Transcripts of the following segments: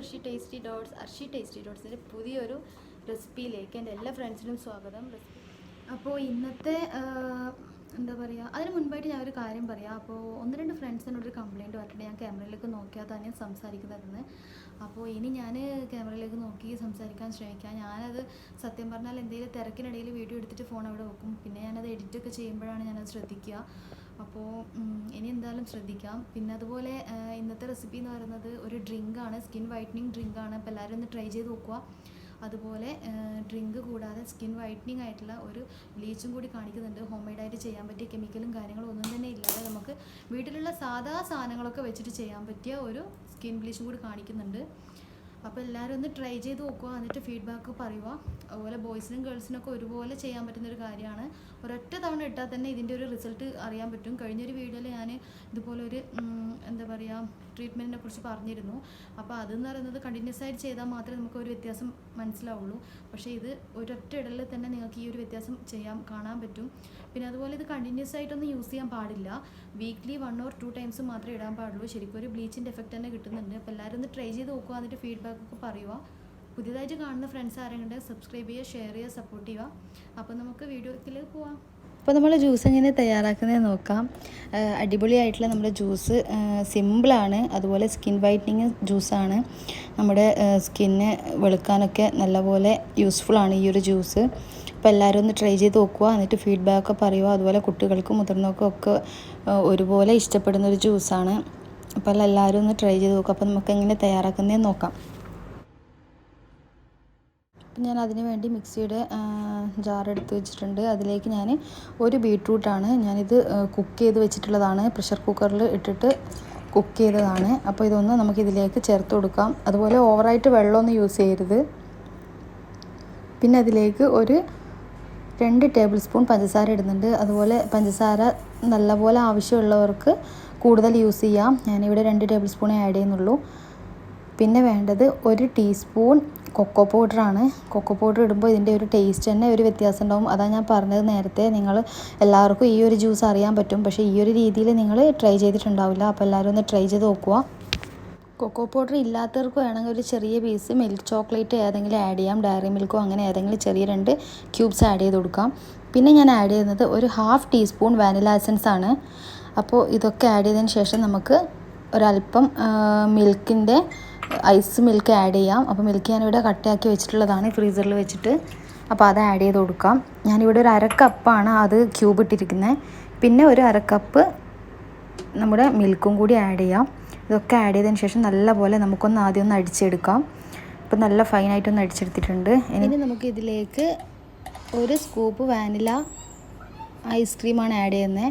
Tasty ഡോട്ട്സിൻ്റെ പുതിയൊരു റെസിപ്പിയിലേക്ക് എൻ്റെ എല്ലാ ഫ്രണ്ട്സിനും സ്വാഗതം. അപ്പോൾ ഇന്നത്തെ എന്താ പറയുക, അതിന് മുൻപായിട്ട് ഞാൻ ഒരു കാര്യം പറയാം. അപ്പോൾ ഒന്ന് രണ്ട് ഫ്രണ്ട്സിനോടൊരു കംപ്ലയിൻറ്റ് പറഞ്ഞിട്ടുണ്ട് ഞാൻ ക്യാമറയിലേക്ക് നോക്കിയാൽ തന്നെ സംസാരിക്കുന്നതെന്ന്. അപ്പോൾ ഇനി ഞാൻ ക്യാമറയിലേക്ക് നോക്കി സംസാരിക്കാൻ ശ്രമിക്കാം. ഞാനത് സത്യം പറഞ്ഞാൽ എന്തെങ്കിലും തിരക്കിനിടയിൽ വീഡിയോ എടുത്തിട്ട് ഫോൺ അവിടെ വെക്കും. പിന്നെ ഞാനത് എഡിറ്റൊക്കെ ചെയ്യുമ്പോഴാണ് ഞാനത് ശ്രദ്ധിക്കുക. അപ്പോൾ ഇനി എന്തായാലും ശ്രദ്ധിക്കാം. പിന്നെ അതുപോലെ ഇന്നത്തെ റെസിപ്പി എന്ന് പറയുന്നത് ഒരു ഡ്രിങ്കാണ്, സ്കിൻ വൈറ്റനിങ് ഡ്രിങ്കാണ്. അപ്പോൾ എല്ലാവരും ഒന്ന് ട്രൈ ചെയ്ത് നോക്കുക. അതുപോലെ ഡ്രിങ്ക് കൂടാതെ സ്കിൻ വൈറ്റനിങ് ആയിട്ടുള്ള ഒരു ബ്ലീച്ചും കൂടി കാണിക്കുന്നുണ്ട്. ഹോം മെയ്ഡായിട്ട് ചെയ്യാൻ പറ്റിയ കെമിക്കലും കാര്യങ്ങളും ഒന്നും തന്നെ ഇല്ലാതെ നമുക്ക് വീട്ടിലുള്ള സാധാ സാധനങ്ങളൊക്കെ വെച്ചിട്ട് ചെയ്യാൻ പറ്റിയ ഒരു സ്കിൻ ബ്ലീച്ചും കൂടി കാണിക്കുന്നുണ്ട്. അപ്പോൾ എല്ലാവരും ഒന്ന് ട്രൈ ചെയ്ത് നോക്കുക, എന്നിട്ട് ഫീഡ്ബാക്ക് പറയുക. അതുപോലെ ബോയ്സിനും ഗേൾസിനൊക്കെ ഒരുപോലെ ചെയ്യാൻ പറ്റുന്നൊരു കാര്യമാണ്. ഒരൊറ്റ തവണ ഇട്ടാൽ തന്നെ ഇതിൻ്റെ ഒരു റിസൾട്ട് അറിയാൻ പറ്റും. കഴിഞ്ഞൊരു വീഡിയോയിൽ ഞാൻ ഇതുപോലെ ഒരു എന്താ പറയുക ട്രീറ്റ്മെൻറ്റിനെ കുറിച്ച് പറഞ്ഞിരുന്നു. അപ്പോൾ അതെന്ന് പറയുന്നത് കണ്ടിന്യൂസ് ആയിട്ട് ചെയ്താൽ മാത്രമേ നമുക്ക് ഒരു വ്യത്യാസം മനസ്സിലാവുള്ളൂ. പക്ഷേ ഇത് ഒരൊറ്റ ഇടലിൽ തന്നെ നിങ്ങൾക്ക് ഈ ഒരു വ്യത്യാസം കാണാൻ പറ്റും. പിന്നെ അതുപോലെ ഇത് കണ്ടിന്യൂസ് ആയിട്ടൊന്നും യൂസ് ചെയ്യാൻ പാടില്ല. വീക്ക്ലി 1 or 2 ടൈംസ് മാത്രമേ ഇടാൻ പാടുള്ളൂ. ശരിക്കും ഒരു ബ്ലീച്ചിൻ്റെ എഫക്റ്റ് തന്നെ കിട്ടുന്നുണ്ട്. അപ്പോൾ എല്ലാവരും ഒന്ന് ട്രൈ ചെയ്ത് നോക്കുക, എന്നിട്ട് ഫീഡ്ബാക്കൊക്കെ പറയുക. പുതിയതായിട്ട് കാണുന്ന ഫ്രണ്ട്സ് ആരെങ്കിലും സബ്സ്ക്രൈബ് ചെയ്യുക, ഷെയർ ചെയ്യുക, സപ്പോർട്ട് ചെയ്യുക. അപ്പോൾ നമുക്ക് വീഡിയോയിലേക്ക് പോവാം. അപ്പോൾ നമ്മൾ ജ്യൂസ് എങ്ങനെ തയ്യാറാക്കുന്നത് നോക്കാം. അടിപൊളിയായിട്ടുള്ള നമ്മുടെ ജ്യൂസ് സിമ്പിളാണ്. അതുപോലെ സ്കിൻ വൈറ്റനിങ് ജ്യൂസാണ്. നമ്മുടെ സ്കിന്ന് വെളുക്കാനൊക്കെ നല്ലപോലെ യൂസ്ഫുള്ളാണ് ഈ ഒരു ജ്യൂസ്. അപ്പോൾ എല്ലാവരും ഒന്ന് ട്രൈ ചെയ്ത് നോക്കുക, എന്നിട്ട് ഫീഡ്ബാക്ക് പറയുക. അതുപോലെ കുട്ടികൾക്കും മുതിർന്നവർക്കും ഒക്കെ ഒരുപോലെ ഇഷ്ടപ്പെടുന്നൊരു ജ്യൂസാണ്. അപ്പോൾ എല്ലാവരും ഒന്ന് ട്രൈ ചെയ്ത് നോക്കുക. അപ്പോൾ നമുക്ക് എങ്ങനെ തയ്യാറാക്കുന്നതെന്ന് നോക്കാം. അപ്പം ഞാൻ അതിന് വേണ്ടി മിക്സിയുടെ ജാർ എടുത്ത് വെച്ചിട്ടുണ്ട്. അതിലേക്ക് ഞാൻ ഒരു ബീട്രൂട്ടാണ് ഞാനിത് കുക്ക് ചെയ്ത് വെച്ചിട്ടുള്ളതാണ്. പ്രഷർ കുക്കറിൽ ഇട്ടിട്ട് കുക്ക് ചെയ്തതാണ്. അപ്പോൾ ഇതൊന്ന് നമുക്കിതിലേക്ക് ചേർത്ത് കൊടുക്കാം. അതുപോലെ ഓവറായിട്ട് വെള്ളമൊന്നും യൂസ് ചെയ്യരുത്. പിന്നെ അതിലേക്ക് ഒരു 2 ടേബിൾ സ്പൂൺ പഞ്ചസാര ഇടുന്നുണ്ട്. അതുപോലെ പഞ്ചസാര നല്ലപോലെ ആവശ്യമുള്ളവർക്ക് കൂടുതൽ യൂസ് ചെയ്യാം. ഞാനിവിടെ 2 ടേബിൾ സ്പൂണേ ആഡ് ചെയ്യുന്നുള്ളൂ. പിന്നെ വേണ്ടത് 1 ടീസ്പൂൺ കൊക്കോ പൗഡറാണ്. കൊക്കോ പൗഡർ ഇടുമ്പോൾ ഇതിൻ്റെ ഒരു ടേസ്റ്റ് തന്നെ ഒരു വ്യത്യാസം ഉണ്ടാവും. അതാണ് ഞാൻ പറഞ്ഞത് നേരത്തെ. നിങ്ങൾ എല്ലാവർക്കും ഈ ഒരു ജ്യൂസ് അറിയാൻ പറ്റും, പക്ഷേ ഈ ഒരു രീതിയിൽ നിങ്ങൾ ട്രൈ ചെയ്തിട്ടുണ്ടാവില്ല. അപ്പോൾ എല്ലാവരും ഒന്ന് ട്രൈ ചെയ്ത് നോക്കുക. കൊക്കോ പൗഡർ ഇല്ലാത്തവർക്ക് വേണമെങ്കിൽ ഒരു ചെറിയ പീസ് മിൽക്ക് ചോക്ലേറ്റ് ഏതെങ്കിലും ആഡ് ചെയ്യാം. ഡയറി മിൽക്കോ അങ്ങനെ ഏതെങ്കിലും ചെറിയ 2 ക്യൂബ്സ് ആഡ് ചെയ്ത് കൊടുക്കാം. പിന്നെ ഞാൻ ആഡ് ചെയ്യുന്നത് ഒരു 1/2 ടീസ്പൂൺ വാനില എസൻസ് ആണ്. അപ്പോൾ ഇതൊക്കെ ആഡ് ചെയ്തതിന് ശേഷം നമുക്ക് ഒരല്പം മിൽക്കിൻ്റെ ഐസ് മിൽക്ക് ആഡ് ചെയ്യാം. അപ്പോൾ മിൽക്ക് ഞാനിവിടെ കട്ടയാക്കി വെച്ചിട്ടുള്ളതാണ് ഫ്രീസറിൽ വെച്ചിട്ട്. അപ്പോൾ അത് ആഡ് ചെയ്ത് കൊടുക്കാം. ഞാനിവിടെ ഒരു 1/2 കപ്പാണ് അത് ക്യൂബ് ഇട്ടിരിക്കുന്നത്. പിന്നെ ഒരു 1/2 കപ്പ് നമ്മുടെ മിൽക്കും കൂടി ആഡ് ചെയ്യാം. ഇതൊക്കെ ആഡ് ചെയ്തതിന് ശേഷം നല്ലപോലെ നമുക്കൊന്ന് ആദ്യം ഒന്ന് അടിച്ചെടുക്കാം. ഇപ്പോൾ നല്ല ഫൈനായിട്ടൊന്ന് അടിച്ചെടുത്തിട്ടുണ്ട്. ഇനി നമുക്ക് ഇതിലേക്ക് 1 സ്കൂപ്പ് വാനില ഐസ്ക്രീമാണ് ആഡ് ചെയ്യുന്നത്.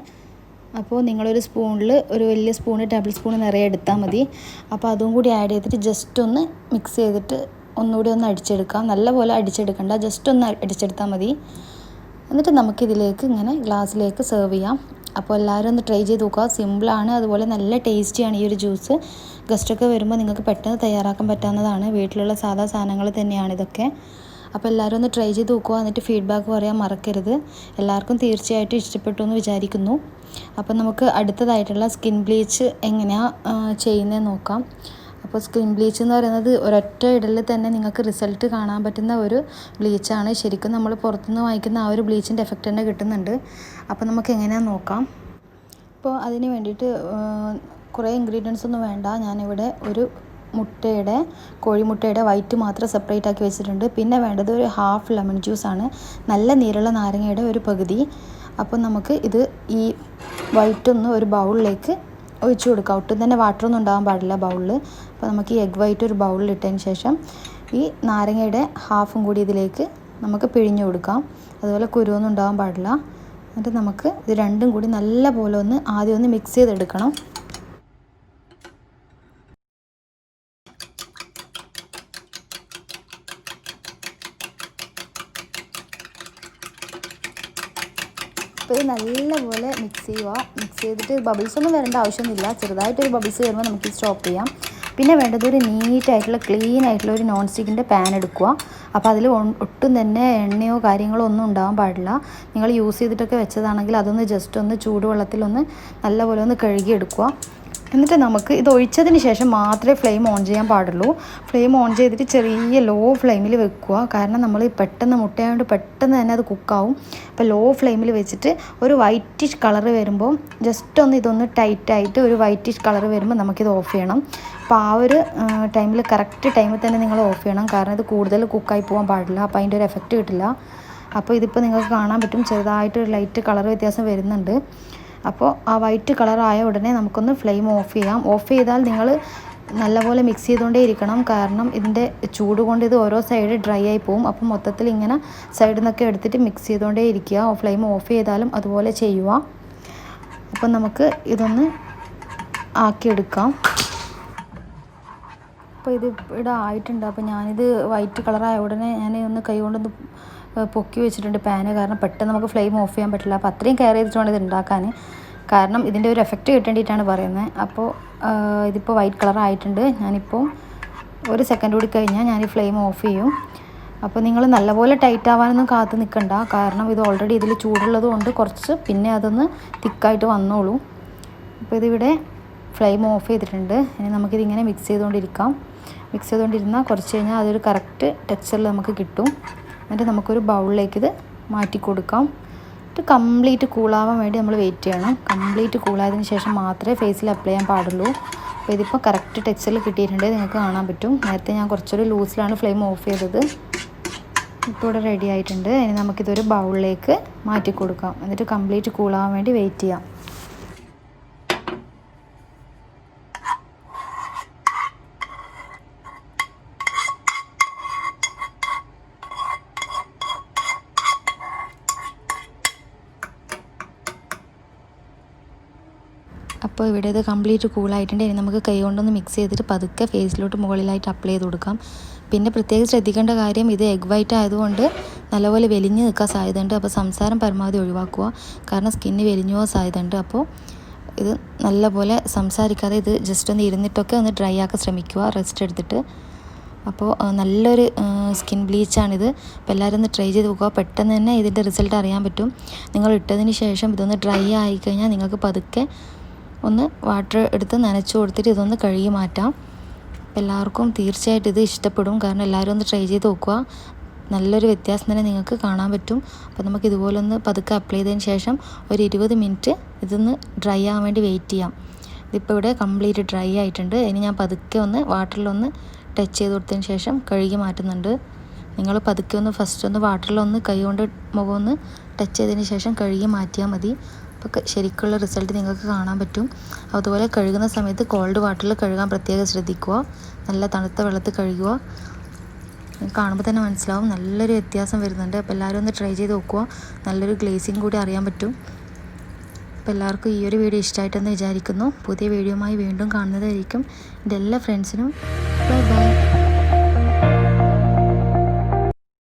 അപ്പോൾ നിങ്ങളൊരു സ്പൂണിൽ ഒരു വലിയ സ്പൂണ് ടേബിൾ സ്പൂൺ നിറയെ എടുത്താൽ മതി. അപ്പോൾ അതും കൂടി ആഡ് ചെയ്തിട്ട് ജസ്റ്റ് ഒന്ന് മിക്സ് ചെയ്തിട്ട് ഒന്നുകൂടി ഒന്ന് അടിച്ചെടുക്കാം. നല്ലപോലെ അടിച്ചെടുക്കണ്ട, ജസ്റ്റ് ഒന്ന് അടിച്ചെടുത്താൽ മതി. എന്നിട്ട് നമുക്കിതിലേക്ക് ഇങ്ങനെ ഗ്ലാസ്സിലേക്ക് സെർവ് ചെയ്യാം. അപ്പോൾ എല്ലാവരും ഒന്ന് ട്രൈ ചെയ്ത് നോക്കുക. സിമ്പിളാണ്, അതുപോലെ നല്ല ടേസ്റ്റിയാണ് ഈ ഒരു ജ്യൂസ്. ഗസ്റ്റൊക്കെ വരുമ്പോൾ നിങ്ങൾക്ക് പെട്ടെന്ന് തയ്യാറാക്കാൻ പറ്റാവുന്നതാണ്. വീട്ടിലുള്ള സാധാ സാധനങ്ങൾ തന്നെയാണ് ഇതൊക്കെ. അപ്പോൾ എല്ലാവരും ഒന്ന് ട്രൈ ചെയ്ത് നോക്കുക, എന്നിട്ട് ഫീഡ്ബാക്ക് പറയാൻ മറക്കരുത്. എല്ലാവർക്കും തീർച്ചയായിട്ടും ഇഷ്ടപ്പെട്ടു എന്ന് വിചാരിക്കുന്നു. അപ്പോൾ നമുക്ക് അടുത്തതായിട്ടുള്ള സ്കിൻ ബ്ലീച്ച് എങ്ങനെയാണ് ചെയ്യുന്നതെന്ന് നോക്കാം. അപ്പോൾ സ്കിൻ ബ്ലീച്ച് എന്ന് പറയുന്നത് ഒരൊറ്റ ഇടലിൽ തന്നെ നിങ്ങൾക്ക് റിസൾട്ട് കാണാൻ പറ്റുന്ന ഒരു ബ്ലീച്ചാണ്. ശരിക്കും നമ്മൾ പുറത്തുനിന്ന് വാങ്ങിക്കുന്ന ആ ഒരു ബ്ലീച്ചിൻ്റെ എഫക്റ്റ് തന്നെ കിട്ടുന്നുണ്ട്. അപ്പോൾ നമുക്ക് എങ്ങനെയാണെന്ന് നോക്കാം. അപ്പോൾ അതിന് വേണ്ടിയിട്ട് കുറേ ഇൻഗ്രീഡിയൻസ് ഒന്നും വേണ്ട. ഞാനിവിടെ ഒരു കോഴിമുട്ടയുടെ വൈറ്റ് മാത്രം സെപ്പറേറ്റ് ആക്കി വെച്ചിട്ടുണ്ട്. പിന്നെ വേണ്ടത് ഒരു 1/2 ലെമൺ ജ്യൂസാണ്, നല്ല നീരുള്ള നാരങ്ങയുടെ ഒരു പകുതി. അപ്പോൾ നമുക്ക് ഇത് ഈ വൈറ്റൊന്ന് ഒരു ബൗളിലേക്ക് ഒഴിച്ചു കൊടുക്കാം. ഒട്ടും തന്നെ വാട്ടറൊന്നും ഉണ്ടാകാൻ പാടില്ല ബൗളിൽ. അപ്പോൾ നമുക്ക് ഈ എഗ് വൈറ്റ് ഒരു ബൗളിൽ ഇട്ടതിന് ശേഷം ഈ നാരങ്ങയുടെ 1/2 കൂടി ഇതിലേക്ക് നമുക്ക് പിഴിഞ്ഞു കൊടുക്കാം. അതുപോലെ കുരുവൊന്നും ഉണ്ടാകാൻ പാടില്ല. എന്നിട്ട് നമുക്ക് ഇത് രണ്ടും കൂടി നല്ല പോലെ ആദ്യം ഒന്ന് മിക്സ് ചെയ്തെടുക്കണം. അപ്പോൾ ഇത് നല്ലപോലെ മിക്സ് ചെയ്യുക. മിക്സ് ചെയ്തിട്ട് ബബിൾസ് ഒന്നും വരേണ്ട ആവശ്യമൊന്നുമില്ല. ചെറുതായിട്ടൊരു ബബിൾസ് വരുമ്പോൾ നമുക്ക് സ്റ്റോപ്പ് ചെയ്യാം. പിന്നെ വേണ്ടത് ഒരു നീറ്റായിട്ടുള്ള ക്ലീൻ ആയിട്ടുള്ള ഒരു നോൺ സ്റ്റിക്കിൻ്റെ പാൻ എടുക്കുക. അപ്പോൾ അതിൽ ഒട്ടും തന്നെ എണ്ണയോ കാര്യങ്ങളോ ഒന്നും ഉണ്ടാകാൻ പാടില്ല. നിങ്ങൾ യൂസ് ചെയ്തിട്ടൊക്കെ വെച്ചതാണെങ്കിൽ അതൊന്ന് ജസ്റ്റ് ഒന്ന് ചൂടുവെള്ളത്തിലൊന്ന് നല്ലപോലെ ഒന്ന് കഴുകിയെടുക്കുക. എന്നിട്ട് നമുക്ക് ഇത് ഒഴിച്ചതിന് ശേഷം മാത്രമേ ഫ്ലെയിം ഓൺ ചെയ്യാൻ പാടുള്ളൂ. ഫ്ലെയിം ഓൺ ചെയ്തിട്ട് ചെറിയ ലോ ഫ്ലെയിമിൽ വെക്കുക. കാരണം നമ്മൾ പെട്ടെന്ന് മുട്ടയായതുകൊണ്ട് പെട്ടെന്ന് തന്നെ അത് കുക്കാവും. അപ്പോൾ ലോ ഫ്ലെയിമിൽ വെച്ചിട്ട് ഒരു വൈറ്റിഷ് കളർ വരുമ്പോൾ ജസ്റ്റ് ഒന്ന് ഇതൊന്ന് ടൈറ്റായിട്ട് ഒരു വൈറ്റിഷ് കളർ വരുമ്പോൾ നമുക്കിത് ഓഫ് ചെയ്യണം. അപ്പോൾ ആ ഒരു ടൈമിൽ കറക്റ്റ് ടൈമിൽ തന്നെ നിങ്ങൾ ഓഫ് ചെയ്യണം. കാരണം ഇത് കൂടുതൽ കുക്കായി പോകാൻ പാടില്ല. അപ്പോൾ അതിൻ്റെ ഒരു എഫക്റ്റ് കിട്ടില്ല. അപ്പോൾ ഇതിപ്പോൾ നിങ്ങൾക്ക് കാണാൻ പറ്റും ചെറുതായിട്ട് ഒരു ലൈറ്റ് കളർ വ്യത്യാസം വരുന്നുണ്ട്. അപ്പോൾ ആ വൈറ്റ് കളറായ ഉടനെ നമുക്കൊന്ന് ഫ്ലെയിം ഓഫ് ചെയ്യാം. ഓഫ് ചെയ്താൽ നിങ്ങൾ നല്ലപോലെ മിക്സ് ചെയ്തുകൊണ്ടേ ഇരിക്കണം. കാരണം ഇതിൻ്റെ ചൂട് കൊണ്ട് ഇത് ഓരോ സൈഡ് ഡ്രൈ ആയി പോകും. അപ്പം മൊത്തത്തിൽ ഇങ്ങനെ സൈഡിൽ നിന്നൊക്കെ എടുത്തിട്ട് മിക്സ് ചെയ്തുകൊണ്ടേ ഇരിക്കുക. ഫ്ലെയിം ഓഫ് ചെയ്താലും അതുപോലെ ചെയ്യുക. അപ്പം നമുക്ക് ഇതൊന്ന് ആക്കിയെടുക്കാം. അപ്പോൾ ഇത് ഇവിടെ ആയിട്ടുണ്ട്. അപ്പോൾ ഞാനിത് വൈറ്റ് കളറായ ഉടനെ ഞാൻ ഒന്ന് കൈ കൊണ്ടൊന്ന് പൊക്കി വെച്ചിട്ടുണ്ട് പാന്. കാരണം പെട്ടെന്ന് നമുക്ക് ഫ്ലെയിം ഓഫ് ചെയ്യാൻ പറ്റില്ല. അപ്പോൾ അത്രയും കെയർ ചെയ്തിട്ട് വേണം ഇത് ഉണ്ടാക്കാൻ. കാരണം ഇതിൻ്റെ ഒരു എഫക്റ്റ് കിട്ടേണ്ടിയിട്ടാണ് പറയുന്നത്. അപ്പോൾ ഇതിപ്പോൾ വൈറ്റ് കളർ ആയിട്ടുണ്ട്. ഞാനിപ്പോൾ ഒരു സെക്കൻഡ് കൂടി കഴിഞ്ഞാൽ ഞാൻ ഈ ഫ്ലെയിം ഓഫ് ചെയ്യും. അപ്പോൾ നിങ്ങൾ നല്ലപോലെ ടൈറ്റ് ആവാനൊന്നും കാത്ത് നിൽക്കണ്ട. കാരണം ഇത് ഓൾറെഡി ഇതിൽ ചൂടുള്ളത് കൊണ്ട് കുറച്ച് പിന്നെ അതൊന്ന് തിക്കായിട്ട് വന്നോളൂ. അപ്പോൾ ഇതിവിടെ ഫ്ലെയിം ഓഫ് ചെയ്തിട്ടുണ്ട്. ഇനി നമുക്കിതിങ്ങനെ മിക്സ് ചെയ്തുകൊണ്ടിരിക്കാം. മിക്സ് ചെയ്തുകൊണ്ടിരുന്നാൽ കുറച്ച് കഴിഞ്ഞാൽ അതൊരു കറക്റ്റ് ടെക്സ്ചറിൽ നമുക്ക് കിട്ടും. എന്നിട്ട് നമുക്കൊരു ബൗളിലേക്ക് ഇത് മാറ്റി കൊടുക്കാം. എന്നിട്ട് കംപ്ലീറ്റ് കൂളാവാൻ വേണ്ടി നമ്മൾ വെയിറ്റ് ചെയ്യണം. കംപ്ലീറ്റ് കൂളായതിന് ശേഷം മാത്രമേ ഫേസിൽ അപ്ലൈ ചെയ്യാൻ പാടുള്ളൂ. അപ്പോൾ ഇതിപ്പോൾ കറക്റ്റ് ടെക്സ്ചറിൽ കിട്ടിയിട്ടുണ്ട്. നിങ്ങൾക്ക് കാണാൻ പറ്റും. നേരത്തെ ഞാൻ കുറച്ചൊരു ലൂസിലാണ് ഫ്ലെയിം ഓഫ് ചെയ്തത്. ഇപ്പോൾ ഇവിടെ റെഡി ആയിട്ടുണ്ട്. ഇനി നമുക്കിതൊരു ബൗളിലേക്ക് മാറ്റി കൊടുക്കാം. എന്നിട്ട് കംപ്ലീറ്റ് കൂളാവാൻ വേണ്ടി വെയിറ്റ് ചെയ്യാം. അപ്പോൾ ഇവിടെ ഇത് കംപ്ലീറ്റ് കൂളായിട്ടുണ്ട്. ഇനി നമുക്ക് കൈ കൊണ്ടൊന്ന് മിക്സ് ചെയ്തിട്ട് പതുക്കെ ഫേസിലോട്ട് മുകളിലായിട്ട് അപ്ലൈ ചെയ്ത് കൊടുക്കാം. പിന്നെ പ്രത്യേകം ശ്രദ്ധിക്കേണ്ട കാര്യം ഇത് എഗ് വൈറ്റ് ആയതുകൊണ്ട് നല്ലപോലെ വെലിഞ്ഞ് നിൽക്കാൻ സാധ്യതയുണ്ട്. അപ്പോൾ സംസാരം പരമാവധി ഒഴിവാക്കുക. കാരണം സ്കിന്ന് വെലിഞ്ഞു പോകാൻ സാധ്യതയുണ്ട്. അപ്പോൾ ഇത് നല്ലപോലെ സംസാരിക്കാതെ ഇത് ജസ്റ്റ് ഒന്ന് ഇരുന്നിട്ടൊക്കെ ഒന്ന് ഡ്രൈ ആക്കാൻ ശ്രമിക്കുക റെസ്റ്റ് എടുത്തിട്ട്. അപ്പോൾ നല്ലൊരു സ്കിൻ ബ്ലീച്ചാണിത്. അപ്പോൾ എല്ലാവരും ഒന്ന് ട്രൈ ചെയ്ത് നോക്കുക. പെട്ടെന്ന് തന്നെ ഇതിൻ്റെ റിസൾട്ട് അറിയാൻ പറ്റും. നിങ്ങൾ ഇട്ടതിന് ശേഷം ഇതൊന്ന് ഡ്രൈ ആയിക്കഴിഞ്ഞാൽ നിങ്ങൾക്ക് പതുക്കെ ഒന്ന് വാട്ടർ എടുത്ത് നനച്ചു കൊടുത്തിട്ട് ഇതൊന്ന് കഴുകി മാറ്റാം. എല്ലാവർക്കും തീർച്ചയായിട്ടും ഇത് ഇഷ്ടപ്പെടും. കാരണം എല്ലാവരും ഒന്ന് ട്രൈ ചെയ്ത് നോക്കുക. നല്ലൊരു വ്യത്യാസം തന്നെ നിങ്ങൾക്ക് കാണാൻ പറ്റും. അപ്പോൾ നമുക്ക് ഇതുപോലെ ഒന്ന് പതുക്കെ അപ്ലൈ ചെയ്തതിന് ശേഷം ഒരു 20 മിനിറ്റ് ഇതൊന്ന് ഡ്രൈ ആവാൻ വേണ്ടി വെയിറ്റ് ചെയ്യാം. ഇതിപ്പോൾ ഇവിടെ കംപ്ലീറ്റ് ഡ്രൈ ആയിട്ടുണ്ട്. ഇനി ഞാൻ പതുക്കെ ഒന്ന് വാട്ടറിലൊന്ന് ടച്ച് ചെയ്ത് കൊടുത്തതിന് ശേഷം കഴുകി മാറ്റുന്നുണ്ട്. നിങ്ങൾ പതുക്കെ ഒന്ന് ഫസ്റ്റ് ഒന്ന് വാട്ടറിലൊന്ന് കൈ കൊണ്ട് മുഖം ഒന്ന് ടച്ച് ചെയ്തതിന് ശേഷം കഴുകി മാറ്റിയാൽ മതി. അപ്പോൾ ശരിക്കുള്ള റിസൾട്ട് നിങ്ങൾക്ക് കാണാൻ പറ്റും. അതുപോലെ കഴുകുന്ന സമയത്ത് കോൾഡ് വാട്ടറിൽ കഴുകാൻ പ്രത്യേകം ശ്രദ്ധിക്കുക. നല്ല തണുത്ത വെള്ളത്തിൽ കഴുകുക. കാണുമ്പോൾ തന്നെ മനസ്സിലാവും നല്ലൊരു വ്യത്യാസം വരുന്നുണ്ട്. അപ്പോൾ എല്ലാവരും ഒന്ന് ട്രൈ ചെയ്ത് നോക്കുക. നല്ലൊരു ഗ്ലേസിങ് കൂടി അറിയാൻ പറ്റും. അപ്പോൾ എല്ലാവർക്കും ഈ ഒരു വീഡിയോ ഇഷ്ടമായിട്ടെന്ന് വിചാരിക്കുന്നു. പുതിയ വീഡിയോയുമായി വീണ്ടും കാണുന്നതായിരിക്കും. എൻ്റെ എല്ലാ ഫ്രണ്ട്സിനും ബൈ ബൈ.